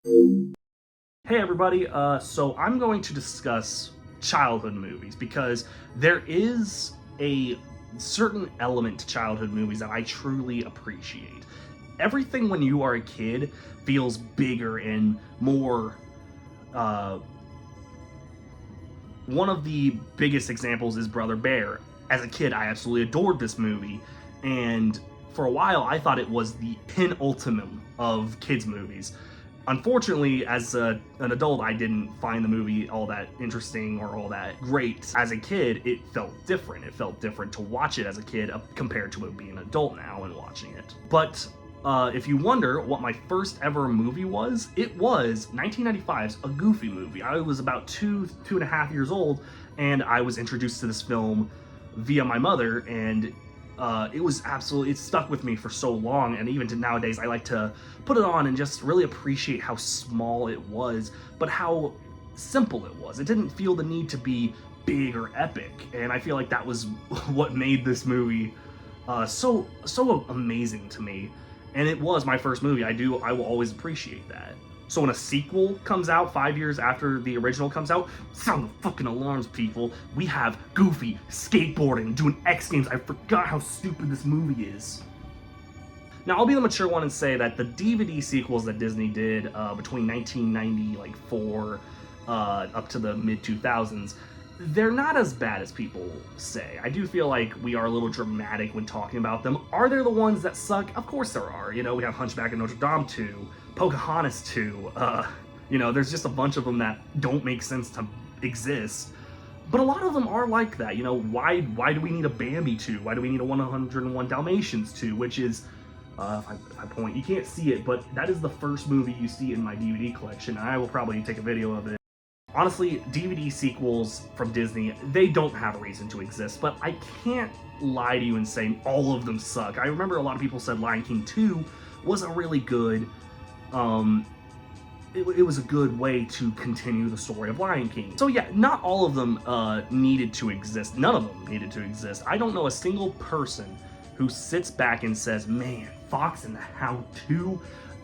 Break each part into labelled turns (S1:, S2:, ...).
S1: Hey everybody, so I'm going to discuss childhood movies because there is a certain element to childhood movies that I truly appreciate. Everything when you are a kid feels bigger and more. Uh, One of the biggest examples is Brother Bear. As a kid, I absolutely adored this movie, and for a while I thought it was the penultimate of kids' movies. Unfortunately, as an adult, I didn't find the movie all that interesting or all that great. As a kid, it felt different. It felt different to watch it as a kid compared to it being an adult now and watching it. But if you wonder what my first ever movie was, it was 1995's A Goofy Movie. I was about two and a half years old, and I was introduced to this film via my mother, and it stuck with me for so long, and even to nowadays I like to put it on and just really appreciate how small it was, but how simple it was. It didn't feel the need to be big or epic, and I feel like that was what made this movie so amazing to me. And it was my first movie. I will always appreciate that. So when a sequel comes out 5 years after the original comes out, sound the fucking alarms, people. We have Goofy skateboarding, doing X Games. I forgot how stupid this movie is. Now, I'll be the mature one and say that the DVD sequels that Disney did between 1994 up to the mid-2000s, they're not as bad as people say. I do feel like we are a little dramatic when talking about them. Are there the ones that suck? Of course there are. You know, we have Hunchback of Notre Dame 2, Pocahontas 2. There's just a bunch of them that don't make sense to exist. But a lot of them are like that. You know, why do we need a Bambi 2? Why do we need a 101 Dalmatians 2? Which is, if I point, you can't see it, but that is the first movie you see in my DVD collection. And I will probably take a video of it. Honestly, DVD sequels from Disney, they don't have a reason to exist, but I can't lie to you and say all of them suck. I remember a lot of people said Lion King 2 was a really good, it was a good way to continue the story of Lion King. So yeah, not all of them needed to exist. None of them needed to exist. I don't know a single person who sits back and says, man, Fox and the Hound 2,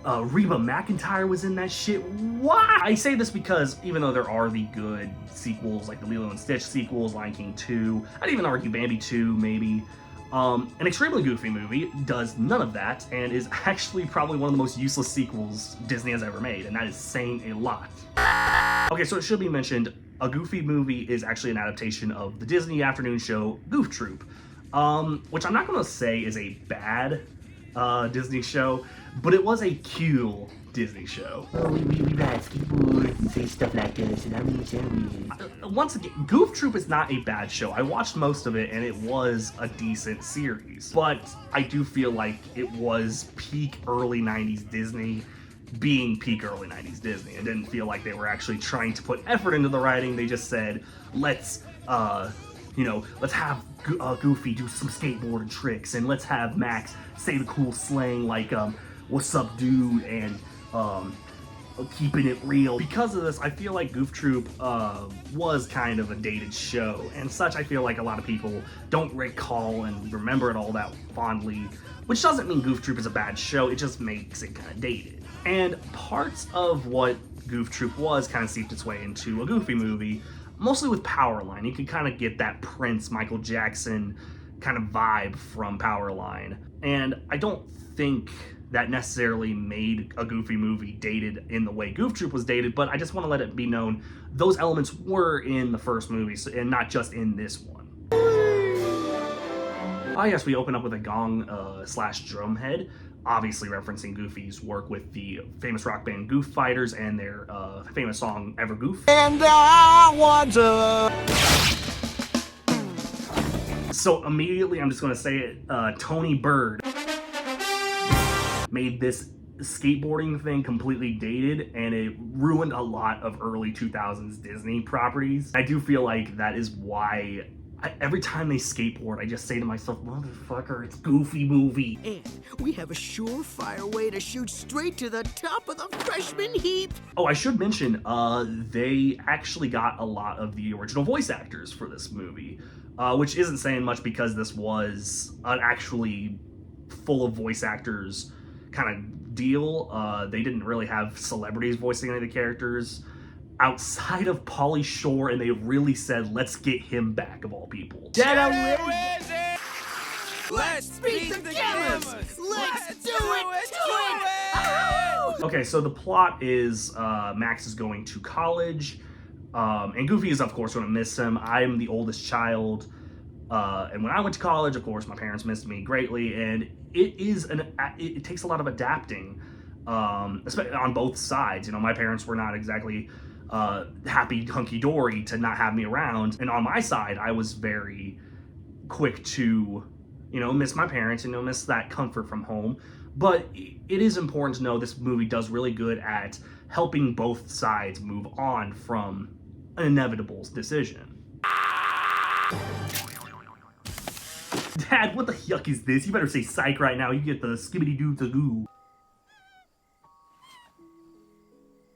S1: Reba McEntire was in that shit. Why? I say this because even though there are the good sequels, like the Lilo and Stitch sequels, Lion King 2, I'd even argue Bambi 2, maybe. An extremely goofy movie does none of that and is actually probably one of the most useless sequels Disney has ever made, and that is saying a lot. Okay, so it should be mentioned, A Goofy Movie is actually an adaptation of the Disney afternoon show Goof Troop, which I'm not going to say is a bad Disney show, but it was a cool Disney show.
S2: Oh, we ride skateboards and say stuff like this, and I mean sandwiches.
S1: Once again, Goof Troop is not a bad show. I watched most of it, and it was a decent series. But I do feel like it was peak early 90s Disney being peak early 90s Disney. It didn't feel like they were actually trying to put effort into the writing. They just said, let's have Goofy do some skateboarding tricks, and let's have Max say the cool slang like, what's up, dude, and keeping it real. Because of this, I feel like Goof Troop was kind of a dated show, and such. I feel like a lot of people don't recall and remember it all that fondly, which doesn't mean Goof Troop is a bad show, it just makes it kind of dated. And parts of what Goof Troop was kind of seeped its way into A Goofy Movie, mostly with Powerline. You can kind of get that Prince, Michael Jackson kind of vibe from Powerline. And I don't think that necessarily made A Goofy Movie dated in the way Goof Troop was dated, but I just want to let it be known those elements were in the first movie, and not just in this one. Ah yes, we open up with a gong slash drum head, obviously referencing Goofy's work with the famous rock band Goof Fighters and their famous song Ever Goof.
S2: And I wonder.
S1: So immediately, I'm just going to say it, Tony Bird made this skateboarding thing completely dated, and it ruined a lot of early 2000s Disney properties. I do feel like that is why every time they skateboard, I just say to myself, motherfucker, it's Goofy Movie.
S2: And we have a surefire way to shoot straight to the top of the freshman heap.
S1: Oh, I should mention, they actually got a lot of the original voice actors for this movie, which isn't saying much because this was an actually full of voice actors kind of deal. They didn't really have celebrities voicing any of the characters outside of Pauly Shore, and they really said, let's get him back, of all people.
S2: Let's beat the killers! Let's do it!
S1: Okay, so the plot is Max is going to college, and Goofy is, of course, going to miss him. I'm the oldest child, and when I went to college, of course, my parents missed me greatly, and it takes a lot of adapting, especially on both sides. You know, my parents were not exactly happy, hunky-dory to not have me around, and on my side, I was very quick to, you know, miss my parents and, you know, miss that comfort from home. But it is important to know this movie does really good at helping both sides move on from an inevitable decision. Dad, what the yuck is this? You better say psych right now. You get the skibbity-doo-to-goo.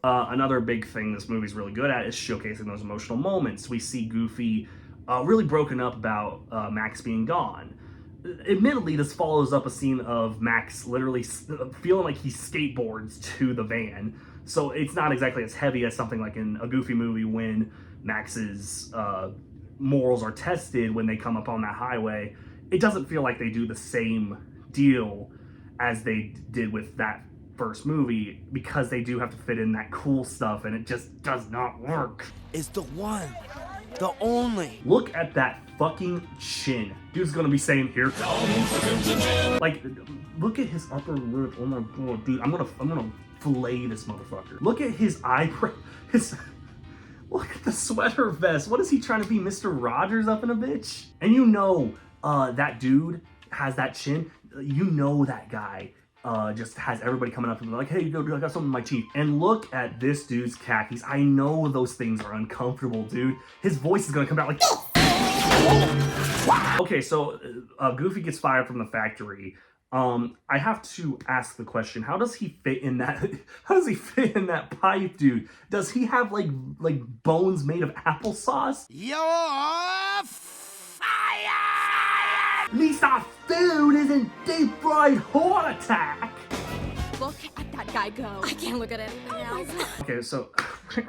S1: Another big thing this movie's really good at is showcasing those emotional moments. We see Goofy really broken up about Max being gone. Admittedly, this follows up a scene of Max literally feeling like he skateboards to the van. So it's not exactly as heavy as something like in a Goofy movie when Max's morals are tested when they come up on that highway. It doesn't feel like they do the same deal as they did with that first movie, because they do have to fit in that cool stuff, and it just does not work.
S2: Is the one, the only.
S1: Look at that fucking chin. Dude's gonna be saying, here comes. Like, look at his upper lip. Oh my god, dude, I'm gonna fillet this motherfucker. Look at his eyebrow. Look at the sweater vest. What is he trying to be, Mr. Rogers up in a bitch? And you know, that dude has that chin. You know that guy just has everybody coming up and be like, hey, yo, dude, I got something in my teeth. And look at this dude's khakis. I know those things are uncomfortable, dude. His voice is gonna come out like, okay, so Goofy gets fired from the factory. I have to ask the question: how does he fit in that? How does he fit in that pipe, dude? Does he have like bones made of applesauce?
S2: You're fired!
S1: At least our food isn't deep fried heart attack.
S3: Look at that guy go. I can't look at anything else.
S1: Okay, so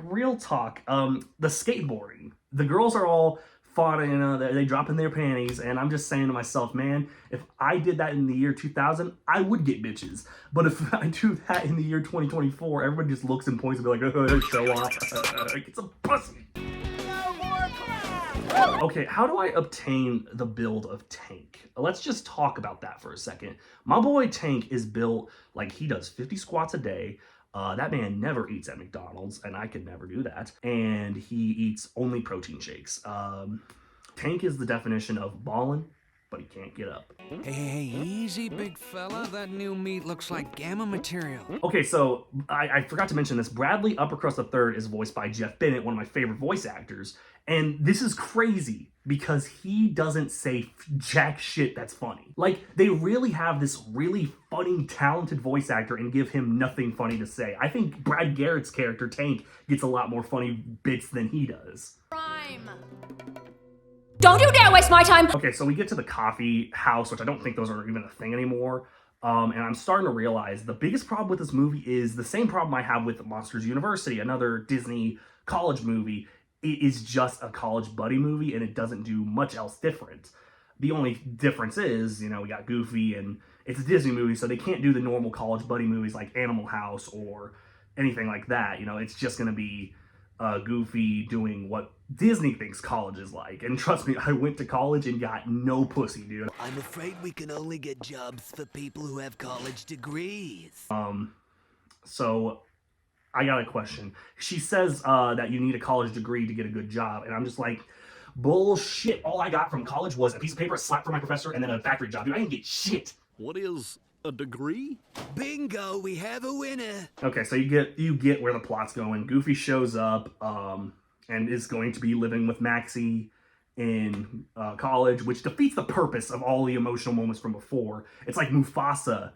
S1: real talk. The skateboarding. The girls are all fought, you know, they drop in their panties, and I'm just saying to myself, man, if I did that in the year 2000, I would get bitches. But if I do that in the year 2024, everybody just looks and points and be like, oh, show off. It's a pussy.
S2: No more class!
S1: Okay, how do I obtain the build of Tank? Let's just talk about that for a second. My boy Tank is built like he does 50 squats a day. That man never eats at McDonald's, and I could never do that. And he eats only protein shakes. Tank is the definition of ballin', but he can't get up.
S4: Hey, easy, big fella. That new meat looks like gamma material.
S1: Okay, so I forgot to mention this. Bradley Uppercrust III is voiced by Jeff Bennett, one of my favorite voice actors. And this is crazy because he doesn't say jack shit that's funny. Like, they really have this really funny, talented voice actor and give him nothing funny to say. I think Brad Garrett's character, Tank, gets a lot more funny bits than he does.
S3: Crime. Don't you dare waste my time!
S1: Okay, so we get to the coffee house, which I don't think those are even a thing anymore. And I'm starting to realize the biggest problem with this movie is the same problem I have with Monsters University, another Disney college movie. It is just a college buddy movie, and it doesn't do much else different. The only difference is, you know, we got Goofy, and it's a Disney movie, so they can't do the normal college buddy movies like Animal House or anything like that. You know, it's just going to be Goofy doing what Disney thinks college is like. And trust me, I went to college and got no pussy, dude.
S2: I'm afraid we can only get jobs for people who have college degrees.
S1: So I got a question. She says that you need a college degree to get a good job, and I'm just like, bullshit. All I got from college was a piece of paper, a slap from my professor, and then a factory job. Dude, I didn't get shit.
S5: What is a degree?
S2: Bingo, we have a winner.
S1: Okay, so you get where the plot's going. Goofy shows up and is going to be living with Maxie in college, which defeats the purpose of all the emotional moments from before. It's like Mufasa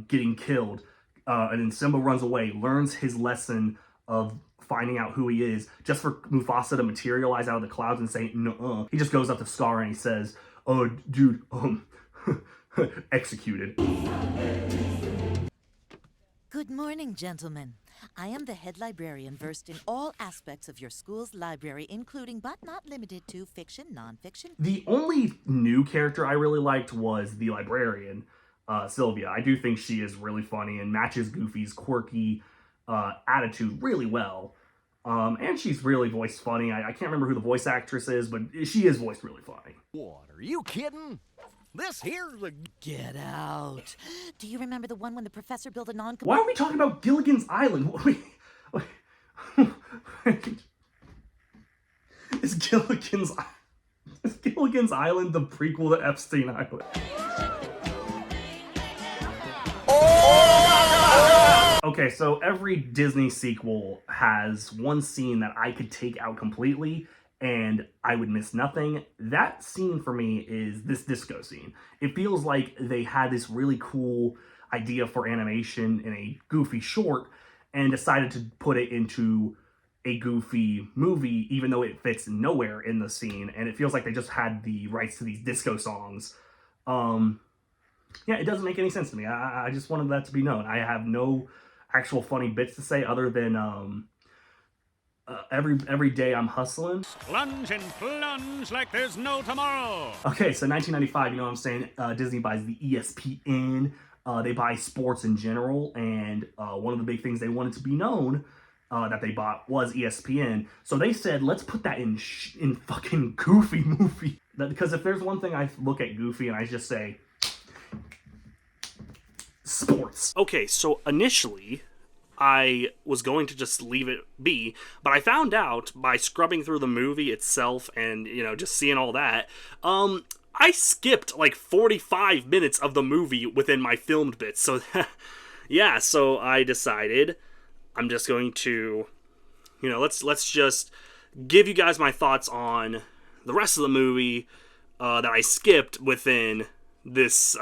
S1: getting killed, and then Simba runs away, learns his lesson of finding out who he is, just for Mufasa to materialize out of the clouds and say, nuh-uh. He just goes up to Scar and he says, oh, dude, executed.
S6: Good morning, gentlemen. I am the head librarian versed in all aspects of your school's library, including but not limited to fiction, nonfiction.
S1: The only new character I really liked was the librarian, Sylvia. I do think she is really funny and matches Goofy's quirky attitude really well. And she's really voiced funny. I can't remember who the voice actress is, but she is voiced really funny.
S5: What, are you kidding? This here's a...
S6: Get out. Do you remember the one when the professor built a non...
S1: Why are we talking about Gilligan's Island? Is Gilligan's Island the prequel to Epstein Island? Okay, so every Disney sequel has one scene that I could take out completely and I would miss nothing. That scene for me is this disco scene. It feels like they had this really cool idea for animation in a Goofy short and decided to put it into a Goofy movie, even though it fits nowhere in the scene. And it feels like they just had the rights to these disco songs. Yeah, it doesn't make any sense to me. I just wanted that to be known. I have no actual funny bits to say other than every day I'm hustling.
S5: Plunge and plunge like there's no tomorrow.
S1: Okay, so 1995, you know what I'm saying? Disney buys the ESPN. They buy sports in general, and one of the big things they wanted to be known that they bought was ESPN. So they said, let's put that in fucking Goofy movie. Because if there's one thing I look at Goofy and I just say, sports. Okay, so initially, I was going to just leave it be, but I found out by scrubbing through the movie itself and, you know, just seeing all that, I skipped like 45 minutes of the movie within my filmed bits. So, yeah, so I decided I'm just going to, you know, let's just give you guys my thoughts on the rest of the movie that I skipped within this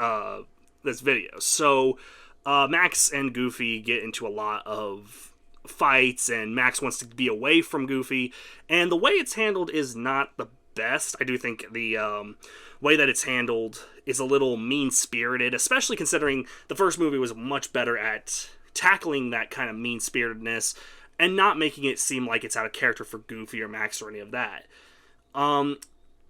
S1: this video. So, Max and Goofy get into a lot of fights, and Max wants to be away from Goofy, and the way it's handled is not the best. I do think the way that it's handled is a little mean-spirited, especially considering the first movie was much better at tackling that kind of mean-spiritedness and not making it seem like it's out of character for Goofy or Max or any of that.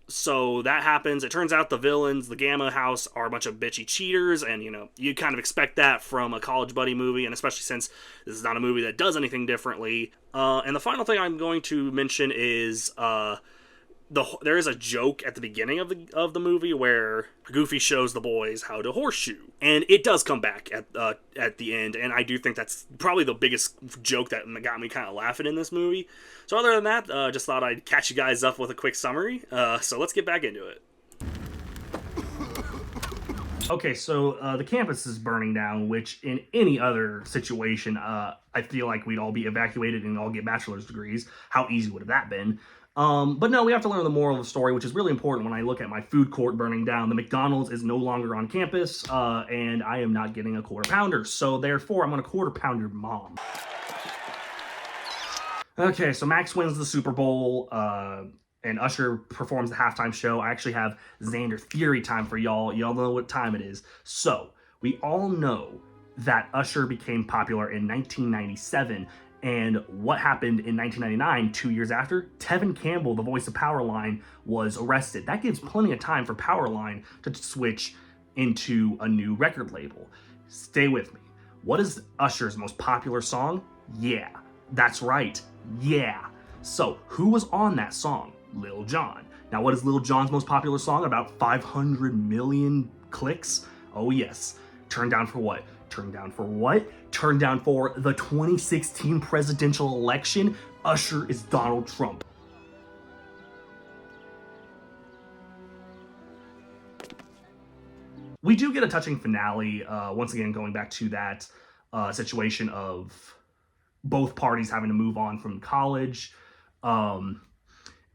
S1: So that happens. It turns out the villains, the Gamma House, are a bunch of bitchy cheaters, and, you know, you kind of expect that from a College Buddy movie, and especially since this is not a movie that does anything differently. And the final thing I'm going to mention is there is a joke at the beginning of the movie where Goofy shows the boys how to horseshoe, and it does come back at the end, and I do think that's probably the biggest joke that got me kind of laughing in this movie. So other than that, just thought I'd catch you guys up with a quick summary. So let's get back into it. Okay, so the campus is burning down, which in any other situation, I feel like we'd all be evacuated and all get bachelor's degrees. How easy would have that been? But no, we have to learn the moral of the story, which is really important when I look at my food court burning down. The McDonald's is no longer on campus, and I am not getting a quarter pounder. So therefore, I'm going to quarter pound your mom. Okay, so Max wins the Super Bowl, and Usher performs the halftime show. I actually have Xander theory time for y'all. Y'all know what time it is. So, we all know that Usher became popular in 1997. And what happened in 1999, 2 years after? Tevin Campbell, the voice of Powerline, was arrested. That gives plenty of time for Powerline to switch into a new record label. Stay with me. What is Usher's most popular song? Yeah, that's right. Yeah. So, who was on that song? Lil Jon. Now, what is Lil Jon's most popular song? About 500 million clicks? Oh, yes. Turned Down for What? Turned down for what? Turned down for the 2016 presidential election. Usher is Donald Trump. We do get a touching finale, once again going back to that situation of both parties having to move on from college. And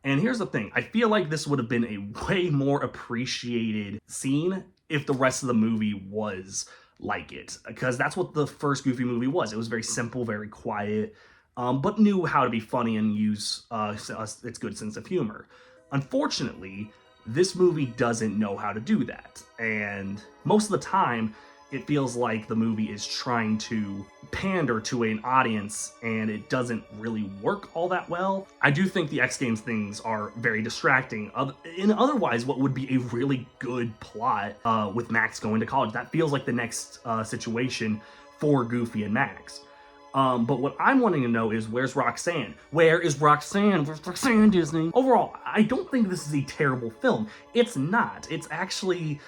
S1: here's the thing. I feel like this would have been a way more appreciated scene if the rest of the movie was like it, because that's what the first Goofy movie was. It was very simple, very quiet, but knew how to be funny and use its good sense of humor. Unfortunately, this movie doesn't know how to do that, and most of the time, It feels like the movie is trying to pander to an audience and it doesn't really work all that well. I do think the X Games things are very distracting in otherwise what would be a really good plot with Max going to college. That feels like the next situation for Goofy and Max. But what I'm wanting to know is, where's Roxanne? Where is Roxanne? Where's Roxanne, Disney? Overall, I don't think this is a terrible film. It's not. It's actually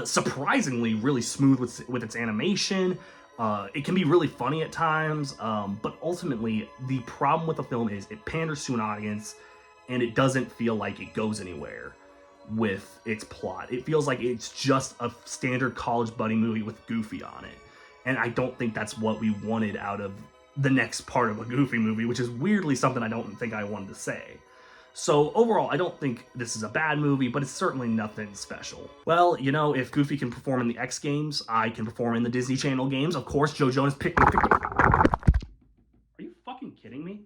S1: surprisingly really smooth with its animation. It can be really funny at times, but ultimately the problem with the film is it panders to an audience and it doesn't feel like it goes anywhere with its plot. It feels like it's just a standard college buddy movie with Goofy on it. And I don't think that's what we wanted out of the next part of a Goofy movie, which is weirdly something I don't think I wanted to say. So overall, I don't think this is a bad movie, but it's certainly nothing special. Well, you know, if Goofy can perform in the X Games, I can perform in the Disney Channel games. Of course, Joe Jonas picked... Are you fucking kidding me?